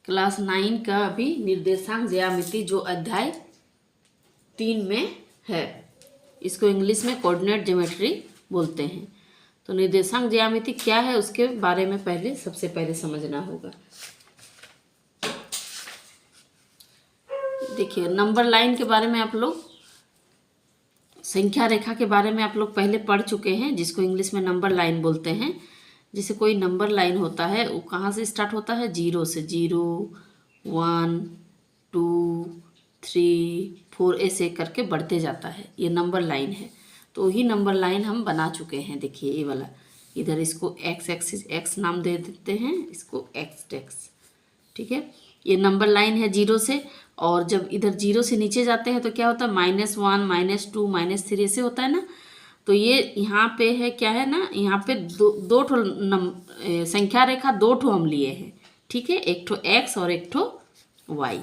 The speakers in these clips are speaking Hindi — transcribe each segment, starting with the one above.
क्लास 9 का अभी निर्देशांक ज्यामिति जो अध्याय 3 में है, इसको इंग्लिश में कोऑर्डिनेट ज्योमेट्री बोलते हैं। तो निर्देशांक ज्यामिति क्या है उसके बारे में सबसे पहले समझना होगा। देखिए, नंबर लाइन के बारे में आप लोग, संख्या रेखा के बारे में आप लोग पहले पढ़ चुके हैं, जिसको इंग्लिश में नंबर लाइन बोलते हैं। जैसे कोई नंबर लाइन होता है वो कहाँ से स्टार्ट होता है? 0 से। 0 1 2 3 4 ऐसे करके बढ़ते जाता है, ये नंबर लाइन है। तो वही नंबर लाइन हम बना चुके हैं। देखिए ये वाला, इधर इसको एक्स एक्सिस एक्स नाम दे देते हैं, इसको एक्स एक्स, ठीक है। ये नंबर लाइन है 0 से, और जब इधर 0 से नीचे जाते हैं तो क्या होता है? -1 -2 -3 ऐसे होता है ना। तो ये यहाँ पे है, क्या है ना, यहाँ पे दो ठो संख्या रेखा दो ठो हम लिए हैं, ठीक है। एक ठो एक्स और एक ठो वाई।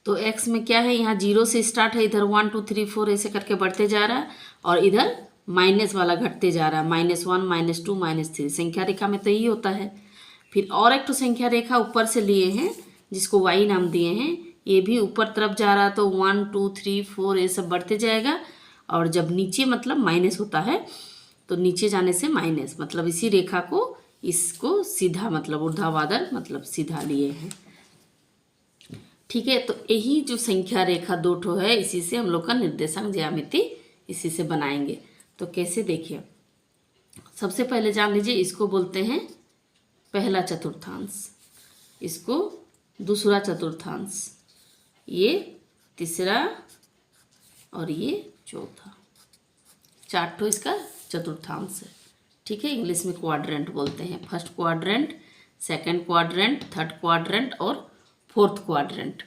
तो एक्स में क्या है, यहाँ 0 से स्टार्ट है, इधर 1 2 3 4 ऐसे करके बढ़ते जा रहा है, और इधर माइनस वाला घटते जा रहा है, -1 -2 -3। संख्या रेखा में तो यही होता है। फिर और एक तो संख्या रेखा ऊपर से लिए हैं जिसको वाई नाम दिए हैं, ये भी ऊपर तरफ जा रहा है, तो 1 2 3 4 ये सब बढ़ते जाएगा। और जब नीचे मतलब माइनस होता है तो नीचे जाने से माइनस, मतलब इसी रेखा को, इसको सीधा मतलब ऊर्ध्वाधर मतलब सीधा लिए हैं, ठीक है। तो यही जो संख्या रेखा दो ठो है, इसी से हम लोग का निर्देशांक ज्यामिति इसी से बनाएंगे। तो कैसे, देखिए सबसे पहले जान लीजिए, इसको बोलते हैं पहला चतुर्थांश, इसको दूसरा चतुर्थांश, ये तीसरा और ये चौथा। 4 ठो इसका चतुर्थांश है, ठीक है। इंग्लिश में क्वाड्रेंट बोलते हैं। First quadrant, second quadrant, third quadrant और फोर्थ क्वाड्रेंट।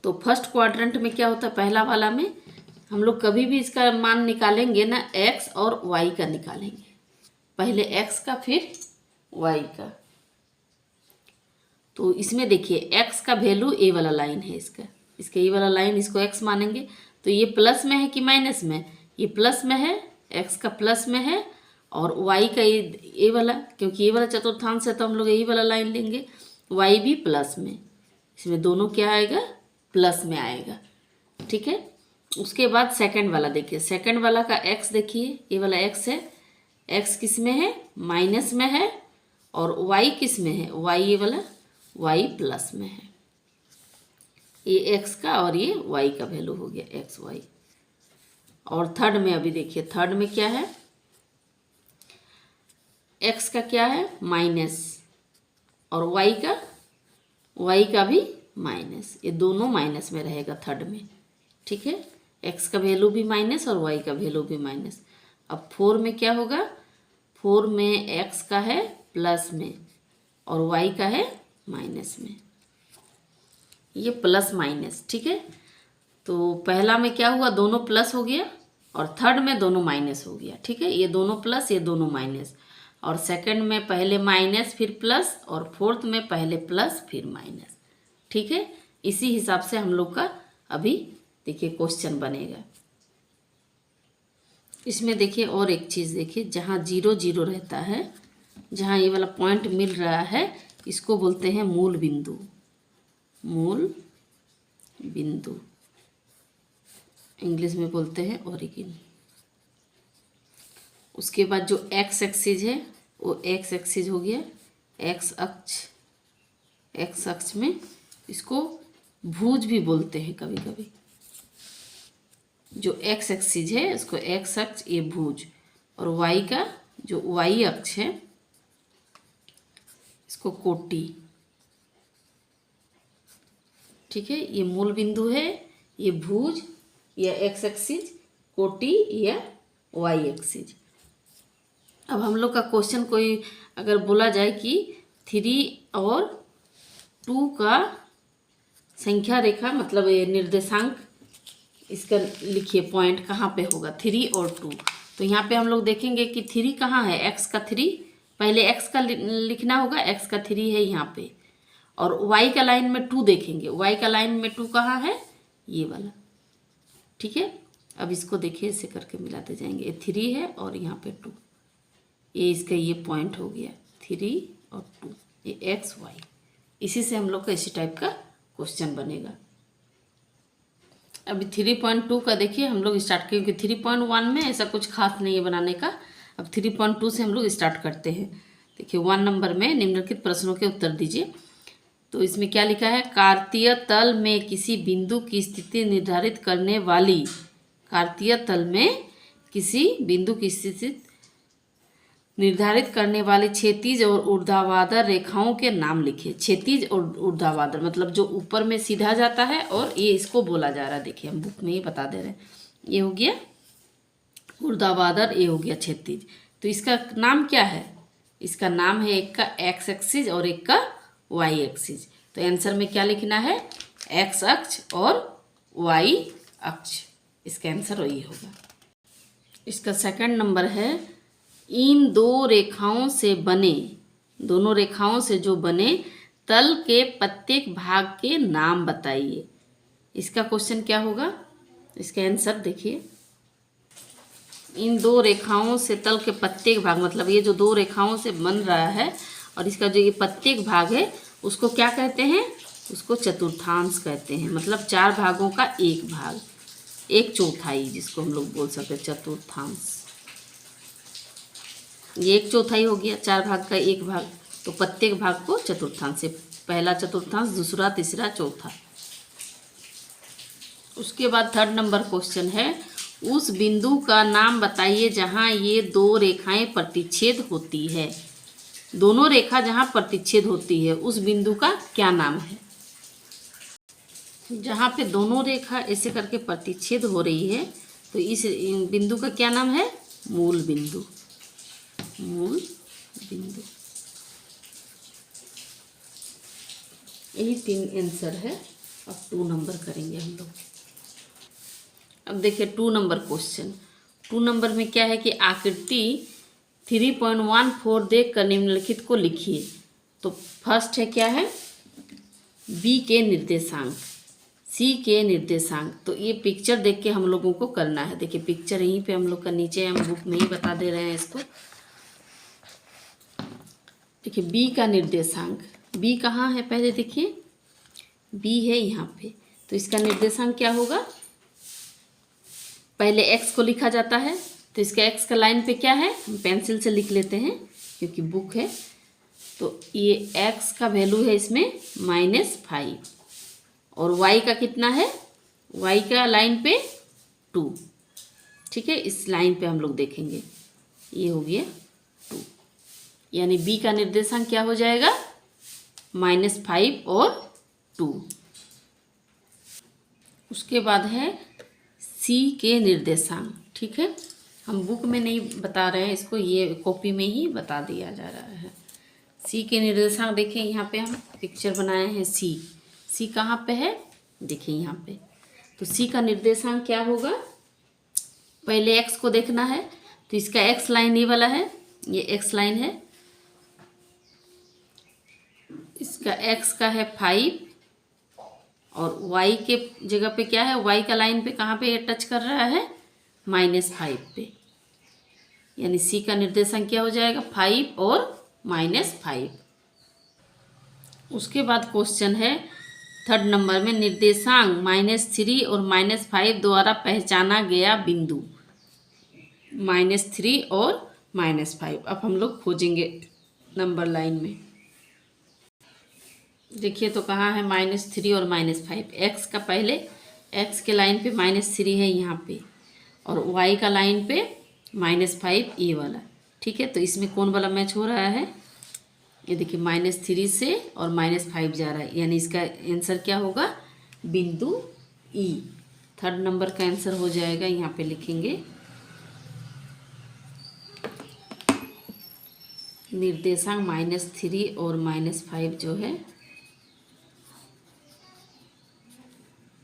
तो फर्स्ट क्वाड्रेंट में क्या होता है? पहला वाला में हम लोग कभी भी इसका मान निकालेंगे ना, एक्स और वाई का निकालेंगे। पहले एक्स का फिर वाई का। तो इसमें देखिए एक्स का वैल्यू ए वाला लाइन है, इसका ये वाला लाइन, इसको एक्स मानेंगे। तो ये प्लस में है कि माइनस में? ये प्लस में है, एक्स का प्लस में है, और वाई का ये वाला, क्योंकि ये वाला चतुर्थांश है तो हम लोग यही वाला लाइन लेंगे। वाई भी प्लस में, इसमें दोनों क्या आएगा? प्लस में आएगा, ठीक है। उसके बाद सेकंड वाला देखिए, सेकंड वाला का एक्स देखिए, ये वाला एक्स है, एक्स किस में है? माइनस में है। और वाई किस में है? वाई ये वाला वाई प्लस में है। ये एक्स का और ये वाई का वैल्यू हो गया, एक्स वाई। और थर्ड में अभी देखिए, थर्ड में क्या है? एक्स का क्या है? माइनस, और वाई का भी माइनस। ये दोनों माइनस में रहेगा थर्ड में, ठीक है। एक्स का वैल्यू भी माइनस और वाई का वैल्यू भी माइनस। अब 4 में क्या होगा? 4 में एक्स का है प्लस में और वाई का है माइनस में, ये प्लस माइनस, ठीक है। तो पहला में क्या हुआ? दोनों प्लस हो गया, और थर्ड में दोनों माइनस हो गया, ठीक है। ये दोनों प्लस, ये दोनों माइनस। और सेकंड में पहले माइनस फिर प्लस, और फोर्थ में पहले प्लस फिर माइनस, ठीक है। इसी हिसाब से हम लोग का अभी देखिए क्वेश्चन बनेगा। इसमें देखिए और एक चीज़ देखिए, जहाँ 0 0 रहता है, जहाँ ये वाला पॉइंट मिल रहा है, इसको बोलते हैं मूल बिंदु। मूल बिंदु इंग्लिश में बोलते हैं ओरिजिन। उसके बाद जो एक्स एक्सिस है वो एक्स एक्सिस हो गया, एक्स अक्ष में इसको भुज भी बोलते हैं कभी कभी। जो एक्स एक्सिस है इसको एक्स अक्ष, ये भुज। और वाई का जो वाई अक्ष है इसको कोटि, ठीक है। ये मूल बिंदु है, ये भुज या एक्स एक्सिस, कोटि या वाई एक्सिस। अब हम लोग का क्वेश्चन कोई अगर बोला जाए कि 3 और 2 का संख्या रेखा मतलब ये निर्देशांक, इसका लिखिए पॉइंट कहाँ पे होगा? 3 और 2। तो यहाँ पे हम लोग देखेंगे कि 3 कहाँ है? एक्स का 3, पहले एक्स का लिखना होगा, एक्स का 3 है यहाँ पे। और वाई का लाइन में 2 देखेंगे, वाई का लाइन में 2 कहाँ है? ये वाला, ठीक है। अब इसको देखिए ऐसे करके मिलाते जाएंगे, ये 3 है और यहाँ पे 2, ये इसका ये पॉइंट हो गया 3 और 2, ये एक्स वाई। इसी से हम लोग का इसी टाइप का क्वेश्चन बनेगा। अभी 3.2 का देखिए हम लोग स्टार्ट, क्योंकि 3.1 में ऐसा कुछ खास नहीं है बनाने का। अब 3.2 से हम लोग स्टार्ट करते हैं। देखिए 1 नंबर में निम्नलिखित प्रश्नों के उत्तर दीजिए। तो इसमें क्या लिखा है, कार्तीय तल में किसी बिंदु की स्थिति निर्धारित करने वाली, कार्तीय तल में किसी बिंदु की स्थिति निर्धारित करने वाली क्षैतिज और ऊर्ध्वाधर रेखाओं के नाम लिखिए। क्षैतिज और ऊर्ध्वाधर मतलब जो ऊपर में सीधा जाता है, और ये इसको बोला जा रहा है। देखिए हम बुक में ही बता दे रहे हैं। ये हो गया ऊर्ध्वाधर, ये हो गया क्षैतिज। तो इसका नाम क्या है, इसका नाम है एक का एक्स एक्सिस और एक का वाई एक्सिस। तो आंसर में क्या लिखना है, एक्स अक्ष और वाई अक्ष। इसका आंसर वही होगा। इसका सेकंड नंबर है, इन दो रेखाओं से बने, दोनों रेखाओं से जो बने तल के प्रत्येक भाग के नाम बताइए। इसका क्वेश्चन क्या होगा, इसका आंसर देखिए। इन दो रेखाओं से तल के प्रत्येक भाग, मतलब ये जो दो रेखाओं से बन रहा है और इसका जो ये प्रत्येक भाग है उसको क्या कहते हैं, उसको चतुर्थांश कहते हैं। मतलब 4 भागों का एक भाग, एक चौथाई, जिसको हम लोग बोल सकते हैं चतुर्थांश। ये एक चौथाई हो गया, 4 भाग का एक भाग। तो प्रत्येक भाग को चतुर्थांश से, पहला चतुर्थांश, दूसरा, तीसरा, चौथा। उसके बाद 3rd नंबर क्वेश्चन है, उस बिंदु का नाम बताइए जहां ये दो रेखाएं प्रतिच्छेद होती है। दोनों रेखा जहां प्रतिच्छेद होती है उस बिंदु का क्या नाम है। जहां पे दोनों रेखा ऐसे करके प्रतिच्छेद हो रही है तो इस बिंदु का क्या नाम है, मूल बिंदु। मूल बिंदु। यही 3 आंसर है। अब 2 नंबर करेंगे हम लोग। अब देखिए 2 नंबर क्वेश्चन। 2 नंबर में क्या है कि आकृति 3.14 देख कर निम्नलिखित को लिखिए। तो फर्स्ट है क्या है, बी के निर्देशांक, सी के निर्देशांक। तो ये पिक्चर देख के हम लोगों को करना है। देखिए पिक्चर यहीं पे हम लोग का नीचे हम बुक में ही बता दे रहे हैं इसको। देखिए बी का निर्देशांक, बी कहाँ है पहले देखिए, बी है यहाँ पे। तो इसका निर्देशांक क्या होगा, पहले एक्स को लिखा जाता है। तो इसका एक्स का लाइन पे क्या है, हम पेंसिल से लिख लेते हैं क्योंकि बुक है। तो ये एक्स का वैल्यू है इसमें -5 और वाई का कितना है, वाई का लाइन पे 2। ठीक है, इस लाइन पे हम लोग देखेंगे, ये हो गया 2। यानी बी का निर्देशांक क्या हो जाएगा, -5 और 2। उसके बाद है सी के निर्देशांक। ठीक है, हम बुक में नहीं बता रहे हैं इसको, ये कॉपी में ही बता दिया जा रहा है। सी के निर्देशांक देखिए यहाँ पे हम पिक्चर बनाए हैं। सी कहाँ पे है, देखिए यहाँ पे। तो सी का निर्देशांक क्या होगा, पहले एक्स को देखना है। तो इसका एक्स लाइन ये वाला है, ये एक्स लाइन है। इसका एक्स का है 5 और वाई के जगह पे क्या है, वाई का लाइन पे कहाँ पे ये टच कर रहा है, -5 पे। यानी सी का निर्देशांक क्या हो जाएगा, 5 और -5। उसके बाद क्वेश्चन है 3rd नंबर में, निर्देशांक -3 और -5 द्वारा पहचाना गया बिंदु। -3 और -5 अब हम लोग खोजेंगे नंबर लाइन में। देखिए तो कहाँ है -3 और -5। एक्स का पहले एक्स के लाइन पे -3 है यहाँ पे, और वाई का लाइन पे -5 ये वाला। ठीक है, तो इसमें कौन वाला मैच हो रहा है, ये देखिए -3 से और -5 जा रहा है। यानी इसका आंसर क्या होगा, बिंदु ई। 3rd नंबर का आंसर हो जाएगा, यहाँ पे लिखेंगे निर्देशांक -3 और -5 जो है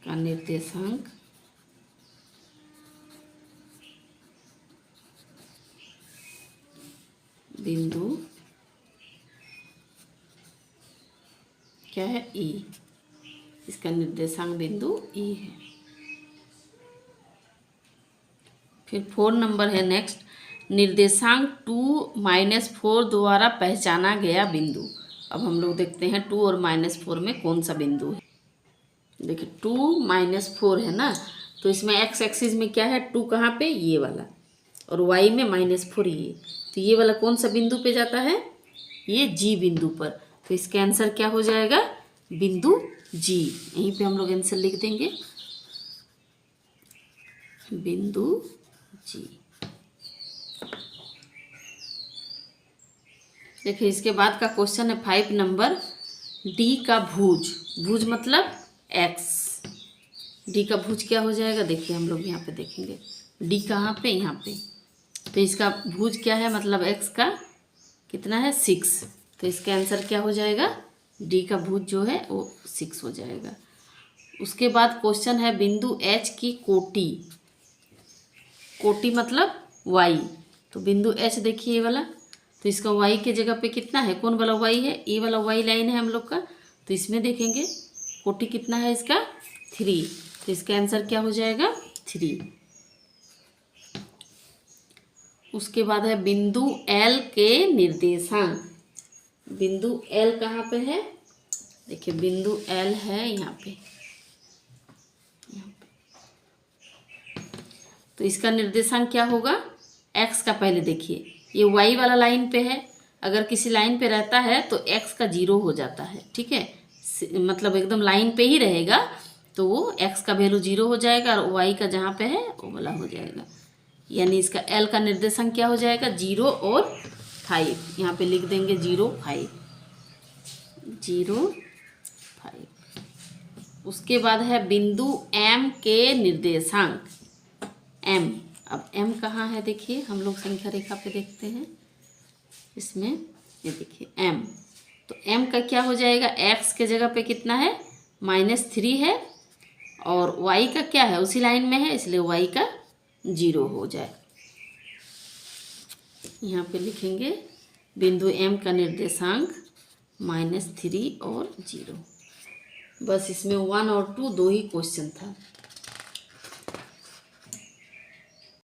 का निर्देशांक बिंदु क्या है, ई। इसका निर्देशांक बिंदु ई है। फिर 4 नंबर है नेक्स्ट, निर्देशांक 2 - 4 द्वारा पहचाना गया बिंदु। अब हम लोग देखते हैं 2 और -4 में कौन सा बिंदु है। देखिए 2 -4 है ना, तो इसमें x एक्सिस में क्या है, 2 कहाँ पे, ये वाला, और y में -4 ये, तो ये वाला कौन सा बिंदु पे जाता है, ये G बिंदु पर। तो इसका आंसर क्या हो जाएगा, बिंदु G। यहीं पे हम लोग आंसर लिख देंगे, बिंदु G। देखिए इसके बाद का क्वेश्चन है 5 नंबर, D का भुज, भुज मतलब x, D का भुज क्या हो जाएगा, देखिए हम लोग यहाँ पे देखेंगे, D कहाँ पे, यहाँ पे, तो इसका भुज क्या है, मतलब x का कितना है, 6, तो इसका आंसर क्या हो जाएगा, D का भुज जो है वो 6 हो जाएगा। उसके बाद क्वेश्चन है बिंदु H की कोटि, कोटि मतलब y, तो बिंदु H देखिए ये वाला, तो इसका y के जगह पे कितना है, कौन वाला y है, ये वाला y लाइन है हम लोग का, तो इसमें देखेंगे कोटि कितना है इसका, 3, तो इसका आंसर क्या हो जाएगा, 3। उसके बाद है बिंदु L के निर्देशांक, बिंदु L कहाँ पे है, देखिए बिंदु L है यहाँ पे, तो इसका निर्देशांक क्या होगा, x का, पहले देखिए ये y वाला लाइन पे है, अगर किसी लाइन पे रहता है तो x का 0 हो जाता है, ठीक है, मतलब एकदम लाइन पे ही रहेगा तो वो x का वैल्यू 0 हो जाएगा, और y का जहाँ पे है वो वाला हो जाएगा, यानी इसका L का निर्देशांक क्या हो जाएगा, 0 और 5, यहाँ पे लिख देंगे 0, 5, 0, 5। उसके बाद है बिंदु M के निर्देशांक, M, अब M कहाँ है, देखिए हम लोग संख्या रेखा पे देखते हैं, इसमें ये देखिए M, तो M का क्या हो जाएगा, x के जगह पे कितना है, -3 है, और y का क्या है, उसी लाइन में है, इसलिए y का 0 हो जाए। यहाँ पे लिखेंगे बिंदु M का निर्देशांक -3 और 0। बस इसमें 1 और 2 दो ही क्वेश्चन था।